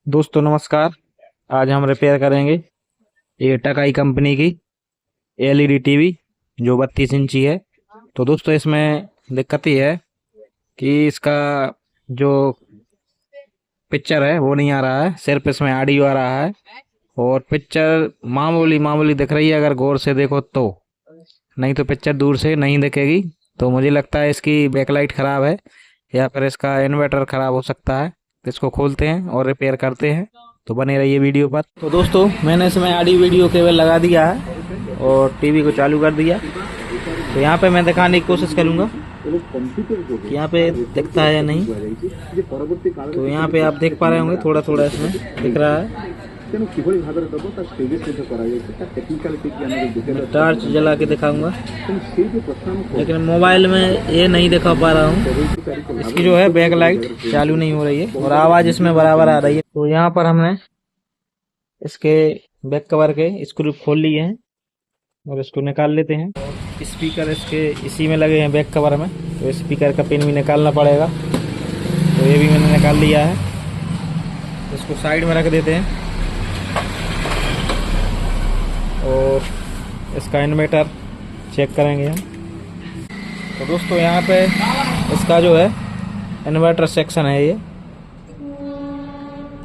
दोस्तों नमस्कार। आज हम रिपेयर करेंगे ये टकाई कंपनी की एलईडी टीवी जो 32 इंची है। तो दोस्तों इसमें दिक्कत ये है कि इसका जो पिक्चर है वो नहीं आ रहा है, सिर्फ इसमें ऑडियो आ रहा है और पिक्चर मामूली मामूली दिख रही है अगर गौर से देखो तो, नहीं तो पिक्चर दूर से नहीं दिखेगी। तो मुझे लगता है इसकी बैकलाइट ख़राब है या फिर इसका इन्वर्टर ख़राब हो सकता है। तो इसको खोलते हैं और रिपेयर करते हैं, तो बने रहिए वीडियो पर। तो दोस्तों मैंने इसमें ऑडियो वीडियो केबल लगा दिया है और टीवी को चालू कर दिया। तो यहाँ पे मैं दिखाने की कोशिश करूँगा कि यहाँ पे दिखता है या नहीं। तो यहाँ पे आप देख पा रहे होंगे थोड़ा थोड़ा इसमें दिख रहा है। टॉर्च जला के दिखाऊंगा लेकिन मोबाइल में ये नहीं दिखा पा रहा हूँ। इसकी जो है बैक लाइट चालू नहीं हो रही है और आवाज़ इसमें बराबर आ रही है। तो यहाँ पर हमने इसके बैक कवर के स्क्रू खोल लिए हैं और इसको निकाल लेते हैं। स्पीकर इसके इसी में लगे हैं बैक कवर में, तो स्पीकर का पिन भी निकालना पड़ेगा। तो ये भी मैंने निकाल लिया है। इसको साइड में रख देते हैं और इसका इन्वर्टर चेक करेंगे हम। तो दोस्तों यहाँ पे इसका जो है इन्वर्टर सेक्शन है ये।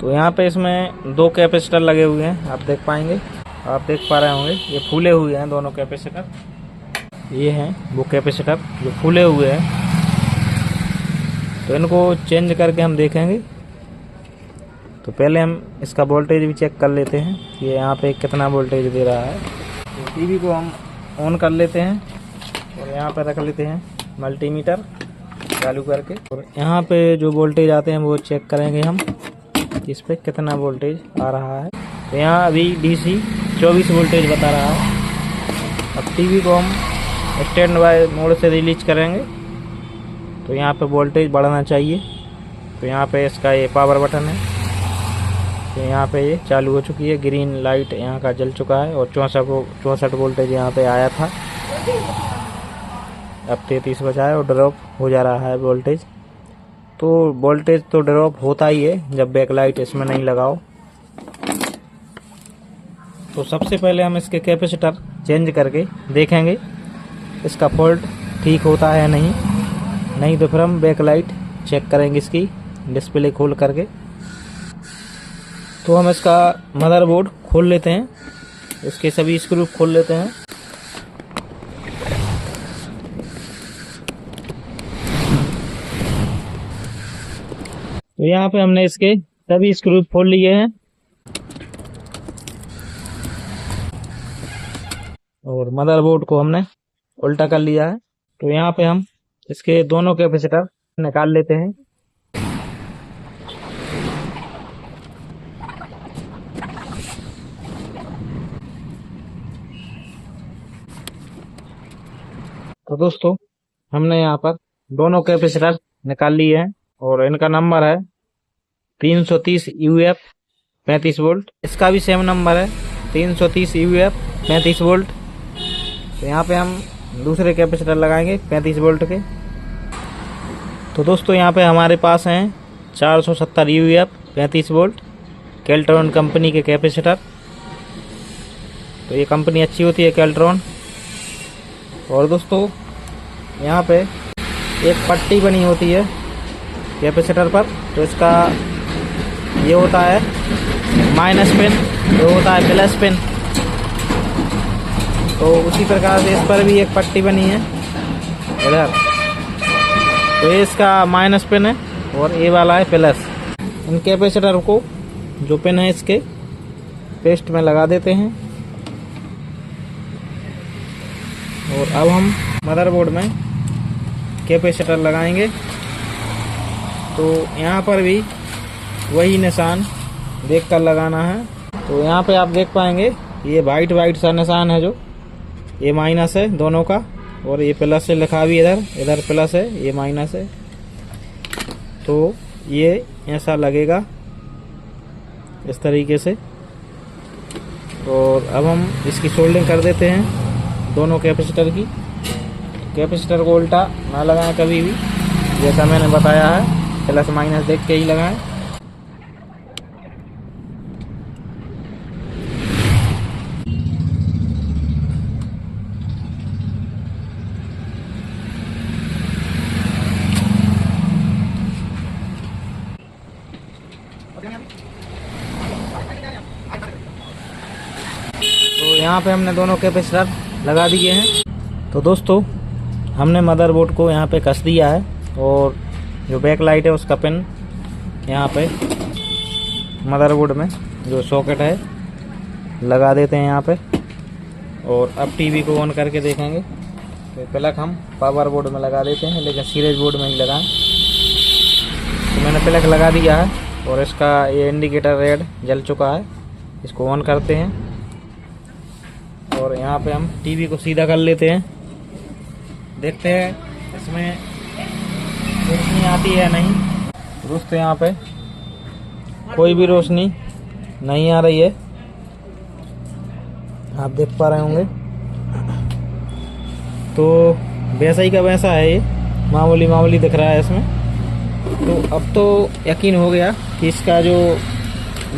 तो यहाँ पे इसमें 2 कैपेसिटर लगे हुए हैं, आप देख पाएंगे, आप देख पा रहे होंगे ये फूले हुए हैं दोनों कैपेसिटर। ये हैं वो कैपेसिटर जो फूले हुए हैं। तो इनको चेंज करके हम देखेंगे। तो पहले हम इसका वोल्टेज भी चेक कर लेते हैं कि यहाँ पे कितना वोल्टेज दे रहा है। तो टीवी को हम ऑन कर लेते हैं और यहाँ पे रख लेते हैं मल्टीमीटर चालू करके, और यहाँ पे जो वोल्टेज आते हैं वो चेक करेंगे हम कि इस पर कितना वोल्टेज आ रहा है। तो यहाँ अभी डीसी 24 वोल्टेज बता रहा है। अब टीवी को हम स्टैंड बाय मोड से रिलीज करेंगे तो यहाँ पे वोल्टेज बढ़ना चाहिए। तो यहाँ पे इसका ये पावर बटन है। तो यहाँ पे ये चालू हो चुकी है, ग्रीन लाइट यहाँ का जल चुका है और 64 वोल्टेज यहाँ पे आया था। अब 33 बचा है और ड्रॉप हो जा रहा है वोल्टेज। तो वोल्टेज तो ड्रॉप होता ही है जब बैकलाइट इसमें नहीं लगाओ। तो सबसे पहले हम इसके कैपेसिटर चेंज करके देखेंगे इसका फॉल्ट ठीक होता है या नहीं तो फिर हम बैकलाइट चेक करेंगे इसकी डिस्प्ले खोल करके। तो हम इसका मदरबोर्ड खोल लेते हैं, इसके सभी स्क्रू खोल लेते हैं। तो यहाँ पे हमने इसके सभी स्क्रू खोल लिए हैं और मदरबोर्ड को हमने उल्टा कर लिया है। तो यहाँ पे हम इसके दोनों कैपेसिटर निकाल लेते हैं। तो दोस्तों हमने यहाँ पर दोनों कैपेसिटर निकाल लिए हैं और इनका नंबर है 330 UF 35 वोल्ट। इसका भी सेम नंबर है 330 UF 35 वोल्ट। तो यहाँ पे हम दूसरे कैपेसिटर लगाएंगे 35 वोल्ट के। तो दोस्तों यहाँ पे हमारे पास हैं 470 UF 35 वोल्ट केल्ट्रॉन कंपनी के कैपेसिटर। तो ये कंपनी अच्छी होती है केल्ट्रॉन। और दोस्तों यहाँ पे एक पट्टी बनी होती है कैपेसिटर पर, तो इसका ये होता है माइनस पिन, ये होता है प्लस पिन। तो उसी प्रकार से इस पर भी एक पट्टी बनी है इधर। तो ये इसका माइनस पिन है और ये वाला है प्लस। इन कैपेसिटर को जो पिन है इसके पेस्ट में लगा देते हैं। और अब हम मदरबोर्ड में कैपेसिटर लगाएंगे। तो यहाँ पर भी वही निशान देखकर लगाना है। तो यहाँ पे आप देख पाएंगे ये वाइट सा निशान है, जो ये माइनस है दोनों का, और ये प्लस से लिखा भी इधर प्लस है, ये माइनस है। तो ये ऐसा लगेगा इस तरीके से। और अब हम इसकी सोल्डिंग कर देते हैं दोनों कैपेसिटर की। कैपेसिटर को उल्टा ना लगाएं कभी भी, जैसा मैंने बताया है, प्लस माइनस देख के ही लगाएं। तो यहाँ पे हमने दोनों कैपेसिटर लगा दिए हैं। तो दोस्तों हमने मदरबोर्ड को यहाँ पे कस दिया है और जो बैक लाइट है उसका पिन यहाँ पे मदरबोर्ड में जो सॉकेट है लगा देते हैं यहाँ पे। और अब टीवी को ऑन करके देखेंगे। तो प्लग हम पावर बोर्ड में लगा देते हैं, लेकिन सीरीज बोर्ड में ही लगाएं। तो मैंने प्लग लगा दिया है और इसका ये इंडिकेटर रेड जल चुका है। इसको ऑन करते हैं और यहाँ पे हम टीवी को सीधा कर लेते हैं। देखते हैं इसमें रोशनी आती है नहीं। दोस्तों यहाँ पे कोई भी रोशनी नहीं आ रही है, आप देख पा रहे होंगे। तो वैसा ही का वैसा है, ये मामूली दिख रहा है इसमें। तो अब तो यकीन हो गया कि इसका जो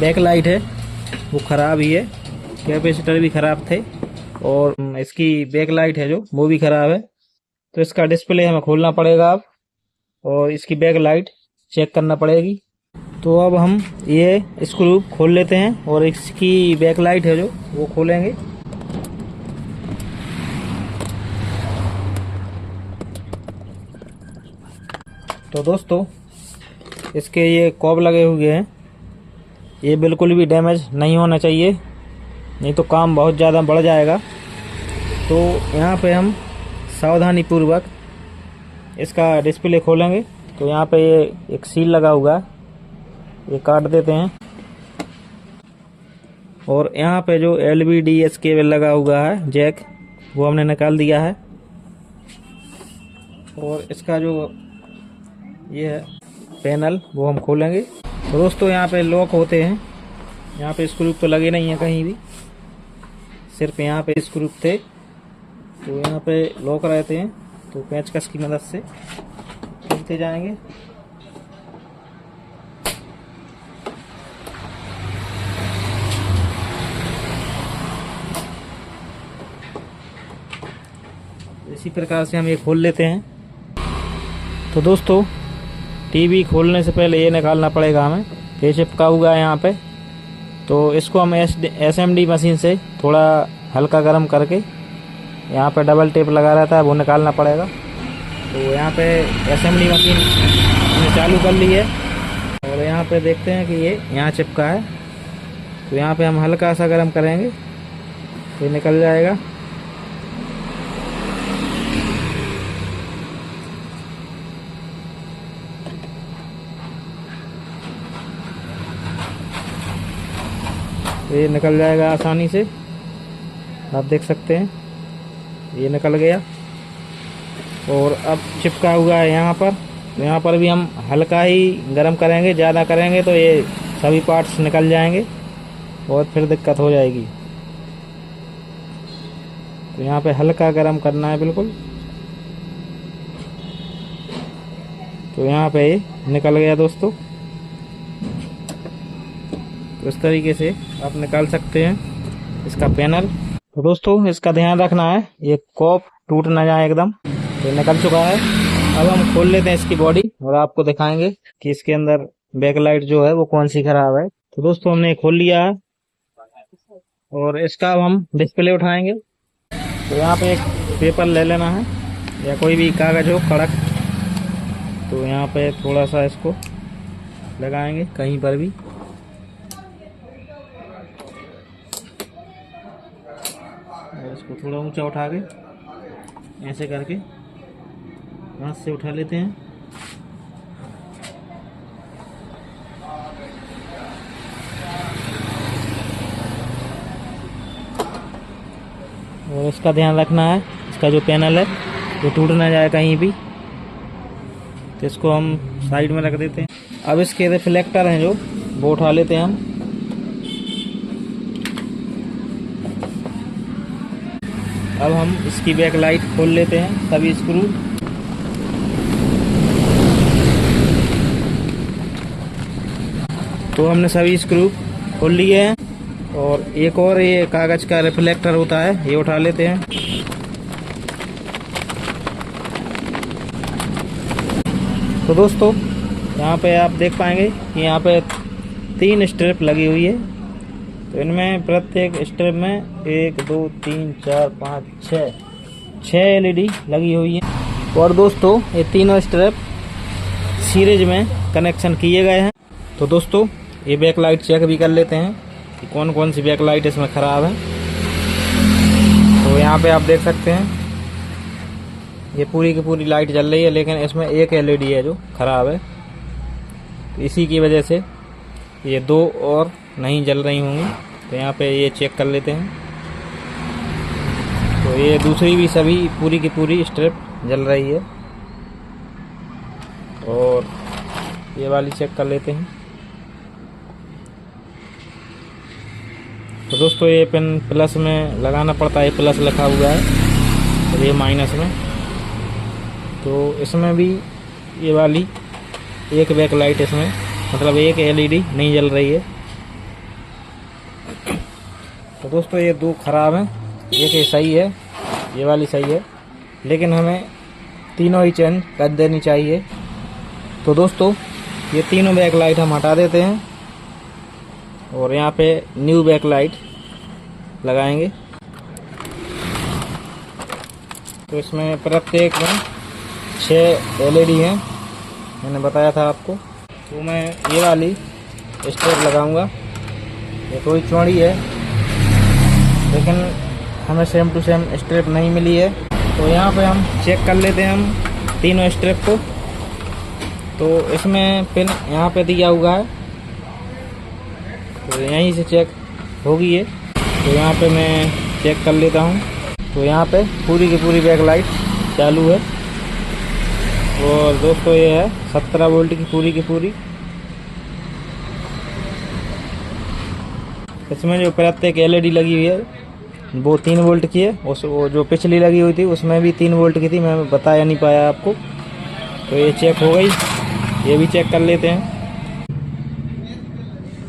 बैक लाइट है वो ख़राब ही है, कैपेसिटर भी ख़राब थे और इसकी बैक लाइट है जो वो भी ख़राब है। तो इसका डिस्प्ले हमें खोलना पड़ेगा अब और इसकी बैक लाइट चेक करना पड़ेगी। तो अब हम ये स्क्रू खोल लेते हैं और इसकी बैक लाइट है जो वो खोलेंगे। तो दोस्तों इसके ये कॉब लगे हुए हैं, ये बिल्कुल भी डैमेज नहीं होना चाहिए, नहीं तो काम बहुत ज़्यादा बढ़ जाएगा। तो यहाँ पे हम सावधानी पूर्वक इसका डिस्प्ले खोलेंगे। तो यहाँ पे ये एक सील लगा हुआ है, ये काट देते हैं। और यहाँ पे जो LVDS केबल लगा हुआ है जैक, वो हमने निकाल दिया है। और इसका जो ये है पैनल वो हम खोलेंगे। तो दोस्तों यहाँ पे लॉक होते हैं, यहाँ पे स्क्रू तो लगे नहीं है कहीं भी, सिर्फ यहाँ पे स्क्रू थे। तो यहाँ पे लॉक रहते हैं, तो पेंचकस की मदद से खोलते जाएंगे। इसी प्रकार से हम ये खोल लेते हैं। तो दोस्तों टीवी खोलने से पहले ये निकालना पड़ेगा हमें, ये चिपका हुआ है यहाँ पे। तो इसको हम SMD मशीन से थोड़ा हल्का गर्म करके यहाँ पे डबल टेप लगा रहता है वो निकालना पड़ेगा। तो यहाँ पे SMD मशीन हमने चालू कर ली है और यहाँ पे देखते हैं कि ये यहाँ चिपका है। तो यहाँ पे हम हल्का सा गर्म करेंगे तो निकल जाएगा। तो ये निकल जाएगा आसानी से, आप देख सकते हैं ये निकल गया। और अब चिपका हुआ है यहाँ पर, तो यहाँ पर भी हम हल्का ही गर्म करेंगे, ज़्यादा करेंगे तो ये सभी पार्ट्स निकल जाएंगे और फिर दिक्कत हो जाएगी। तो यहाँ पे हल्का गर्म करना है बिल्कुल। तो यहाँ पे ये निकल गया दोस्तों। तो इस तरीके से आप निकाल सकते हैं इसका पैनल। तो दोस्तों इसका ध्यान रखना है, ये कॉप टूट ना जाए एकदम। तो निकल चुका है। अब हम खोल लेते हैं इसकी बॉडी और आपको दिखाएंगे कि इसके अंदर बैक लाइट जो है वो कौन सी खराब है। तो दोस्तों हमने खोल लिया है और इसका अब हम डिस्प्ले उठाएंगे। तो यहाँ पे एक पेपर ले लेना है या कोई भी कागज हो कड़क। तो यहाँ पे थोड़ा सा इसको लगाएंगे कहीं पर भी। और इसको थोड़ा ऊंचा उठा के ऐसे करके हाथ से उठा लेते हैं। और इसका ध्यान रखना है, इसका जो पैनल है वो टूट ना जाए कहीं भी। तो इसको हम साइड में रख देते हैं। अब इसके रिफ्लेक्टर हैं जो वो उठा लेते हैं हम। अब हम इसकी बैक लाइट खोल लेते हैं सभी स्क्रू। तो हमने सभी स्क्रू खोल लिए हैं और एक और ये कागज का रिफ्लेक्टर होता है ये उठा लेते हैं। तो दोस्तों यहाँ पे आप देख पाएंगे कि यहाँ पे 3 स्ट्रिप लगी हुई है। तो इनमें प्रत्येक स्ट्रिप में 1 2 3 4 5 6 एलईडी लगी हुई है। और दोस्तों ये तीनों स्ट्रिप सीरीज में कनेक्शन किए गए हैं। तो दोस्तों ये बैक लाइट चेक भी कर लेते हैं कि कौन कौन सी बैक लाइट इसमें ख़राब है। तो यहाँ पे आप देख सकते हैं ये पूरी की पूरी लाइट जल रही है, लेकिन इसमें एक एलईडी है जो ख़राब है। तो इसी की वजह से ये 2 और नहीं जल रही होंगी। तो यहाँ पे ये चेक कर लेते हैं। तो ये दूसरी भी सभी पूरी की पूरी स्ट्रिप जल रही है। और ये वाली चेक कर लेते हैं। तो दोस्तों ये पिन प्लस में लगाना पड़ता है, प्लस लिखा हुआ है और ये माइनस में। तो इसमें भी ये वाली एक बैक लाइट इसमें मतलब एक एलईडी नहीं जल रही है। तो दोस्तों ये 2 ख़राब हैं, एक ये सही है, ये वाली सही है, लेकिन हमें तीनों ही चेंज कर देनी चाहिए। तो दोस्तों ये तीनों बैक लाइट हम हटा देते हैं और यहाँ पे न्यू बैक लाइट लगाएंगे। तो इसमें प्रत्येक में 6 एलईडी हैं, मैंने बताया था आपको। तो मैं ये वाली स्ट्रिप लगाऊंगा। ये थोड़ी चौड़ी है, लेकिन हमें सेम टू सेम स्ट्रिप नहीं मिली है। तो यहाँ पे हम चेक कर लेते हैं हम तीनों स्ट्रिप को। तो इसमें पिन यहाँ पे दिया हुआ है, तो यहीं से चेक होगी ये। तो यहाँ पे मैं चेक कर लेता हूँ। तो यहाँ पे पूरी की पूरी बैक लाइट चालू है। और दोस्तों ये है 17 वोल्ट की पूरी की पूरी। इसमें जो प्रत्येक एलईडी लगी हुई है वो 3 वोल्ट की है। वो जो पिछली लगी हुई थी उसमें भी 3 वोल्ट की थी, मैं बताया नहीं पाया आपको। तो ये चेक हो गई, ये भी चेक कर लेते हैं।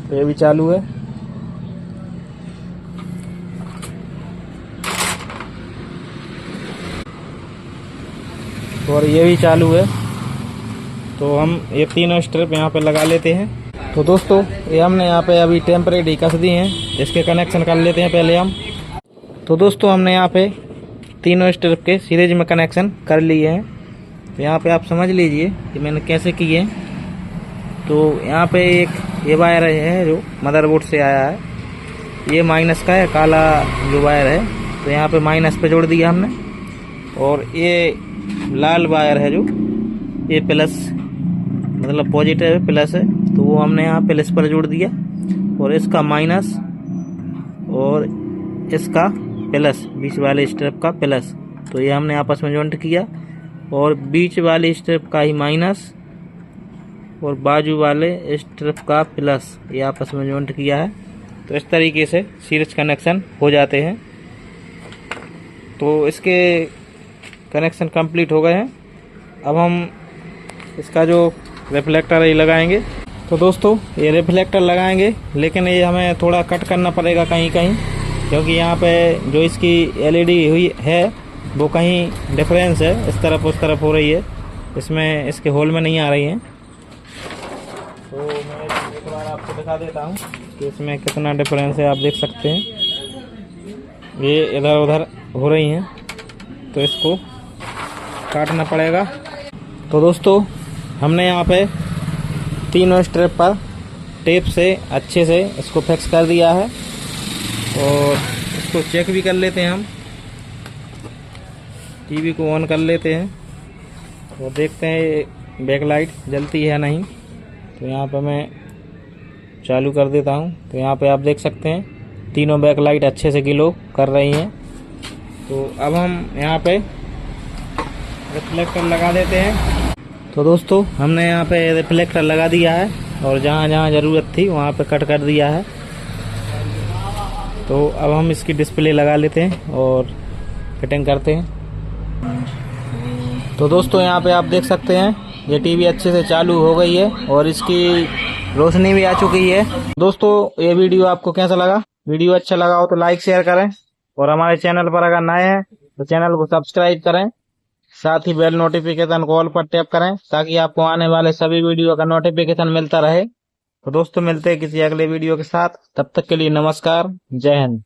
तो ये भी चालू है। और ये भी चालू है। तो हम ये तीनों स्ट्रिप यहाँ पे लगा लेते हैं। तो दोस्तों ये हमने यहाँ पे अभी टेम्परेरी कस दी हैं, इसके कनेक्शन कर लेते हैं पहले हम। तो दोस्तों हमने यहाँ पे तीनों स्ट्रिप के सीरीज में कनेक्शन कर लिए हैं। तो यहाँ पे आप समझ लीजिए कि मैंने कैसे किए हैं। तो यहाँ पे एक ये वायर है जो मदरबोर्ड से आया है, ये माइनस का है, काला जो वायर है। तो यहाँ पे माइनस पे जोड़ दिया हमने। और ये लाल वायर है जो ये प्लस मतलब पॉजिटिव है, प्लस है, तो वो हमने यहाँ प्लस पर जोड़ दिया। और इसका माइनस और इसका प्लस, बीच वाले स्ट्रिप का प्लस, तो ये हमने आपस में जॉइंट किया। और बीच वाले स्ट्रिप का ही माइनस और बाजू वाले स्ट्रिप का प्लस, ये आपस में जॉइंट किया है। तो इस तरीके से सीरीज कनेक्शन हो जाते हैं। तो इसके कनेक्शन कंप्लीट हो गए हैं। अब हम इसका जो रिफ्लेक्टर है ये लगाएंगे। तो दोस्तों ये रिफ्लेक्टर लगाएंगे, लेकिन ये हमें थोड़ा कट करना पड़ेगा कहीं कहीं, क्योंकि यहाँ पे जो इसकी एलईडी हुई है वो कहीं डिफरेंस है, इस तरफ उस तरफ हो रही है, इसमें इसके होल में नहीं आ रही है। तो मैं एक बार आपको दिखा देता हूँ कि इसमें कितना डिफरेंस है। आप देख सकते हैं ये इधर उधर हो रही हैं, तो इसको काटना पड़ेगा। तो दोस्तों हमने यहाँ पे तीनों स्ट्रिप पर टेप से अच्छे से इसको फिक्स कर दिया है। और इसको चेक भी कर लेते हैं हम, टीवी को ऑन कर लेते हैं और देखते हैं बैक लाइट जलती है नहीं। तो यहाँ पे मैं चालू कर देता हूँ। तो यहाँ पे आप देख सकते हैं तीनों बैक लाइट अच्छे से ग्लो कर रही हैं। तो अब हम यहाँ पे रिफ्लेक्टर लगा देते हैं। तो दोस्तों हमने यहाँ पे रिफ्लेक्टर लगा दिया है और जहाँ जहाँ ज़रूरत थी वहाँ पे कट कर दिया है। तो अब हम इसकी डिस्प्ले लगा लेते हैं और फिटिंग करते हैं। तो दोस्तों यहाँ पे आप देख सकते हैं ये टीवी अच्छे से चालू हो गई है और इसकी रोशनी भी आ चुकी है। दोस्तों ये वीडियो आपको कैसा लगा? वीडियो अच्छा लगा हो तो लाइक शेयर करें और हमारे चैनल पर अगर नए हैं तो चैनल को सब्सक्राइब करें। साथ ही बेल नोटिफिकेशन कॉल पर टैप करें ताकि आपको आने वाले सभी वीडियो का नोटिफिकेशन मिलता रहे। तो दोस्तों मिलते हैं किसी अगले वीडियो के साथ, तब तक के लिए नमस्कार, जय हिंद।